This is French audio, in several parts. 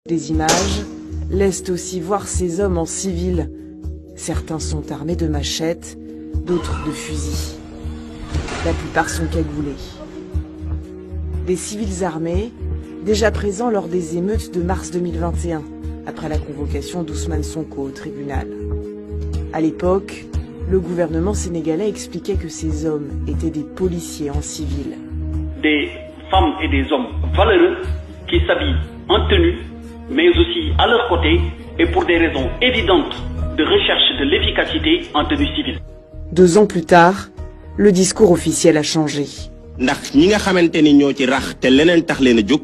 Les images laissent aussi voir ces hommes en civil. Certains sont armés de machettes, d'autres de fusils. La plupart sont cagoulés. Des civils armés, déjà présents lors des émeutes de mars 2021, après la convocation d'Ousmane Sonko au tribunal. À l'époque, le gouvernement sénégalais expliquait que ces hommes étaient des policiers en civil. Des femmes et des hommes valeureux qui s'habillent en tenue, mais aussi à leur côté et pour des raisons évidentes de recherche de l'efficacité en tenue civile. 2 ans plus tard, le discours officiel a changé. ndax ñi nga xamanteni ñoo ci rax te leneen tax leen a jóg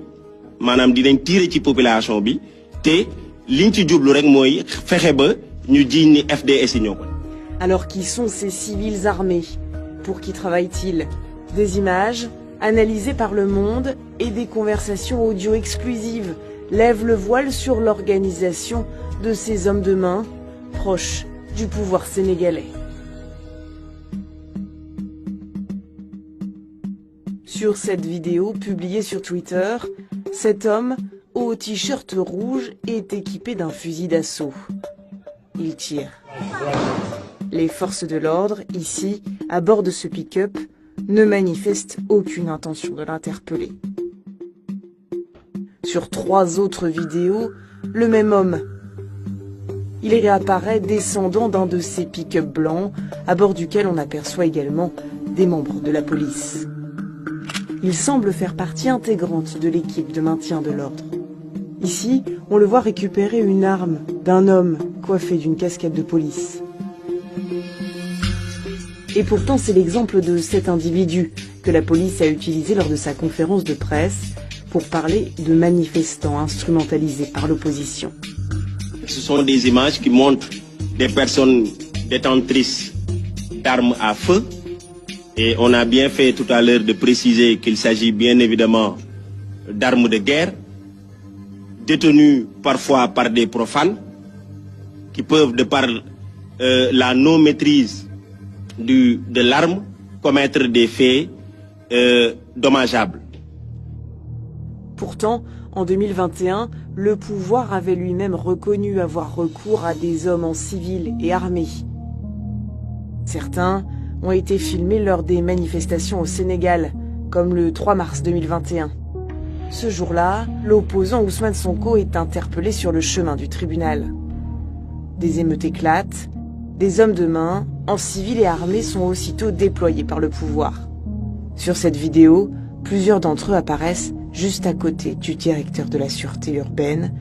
maanaam dinañ tiire ci population bi te liñ ci jublu rek mooy fexe ba ñu jiiñ ni FDS yi ñoo ko. Alors qui sont ces civils armés? Pour qui travaillent-ils? Des images analysées par Le Monde et des conversations audio exclusives lèvent le voile sur l'organisation de ces hommes de main proches du pouvoir sénégalais. Sur cette vidéo publiée sur Twitter, cet homme, au t-shirt rouge, est équipé d'un fusil d'assaut. Il tire. Les forces de l'ordre, ici, à bord de ce pick-up, ne manifestent aucune intention de l'interpeller. Sur 3 autres vidéos, le même homme. Il réapparaît descendant d'un de ces pick-up blancs, à bord duquel on aperçoit également des membres de la police. Il semble faire partie intégrante de l'équipe de maintien de l'ordre. Ici, on le voit récupérer une arme d'un homme coiffé d'une casquette de police. Et pourtant, c'est l'exemple de cet individu que la police a utilisé lors de sa conférence de presse pour parler de manifestants instrumentalisés par l'opposition. Ce sont des images qui montrent des personnes détentrices d'armes à feu. Et on a bien fait tout à l'heure de préciser qu'il s'agit bien évidemment d'armes de guerre, détenues parfois par des profanes, qui peuvent, de par la non-maîtrise de l'arme, commettre des faits dommageables. Pourtant, en 2021, le pouvoir avait lui-même reconnu avoir recours à des hommes en civil et armés. Certains ont été filmés lors des manifestations au Sénégal, comme le 3 mars 2021. Ce jour-là, l'opposant Ousmane Sonko est interpellé sur le chemin du tribunal. Des émeutes éclatent, des hommes de main, en civil et armés, sont aussitôt déployés par le pouvoir. Sur cette vidéo, plusieurs d'entre eux apparaissent juste à côté du directeur de la sûreté urbaine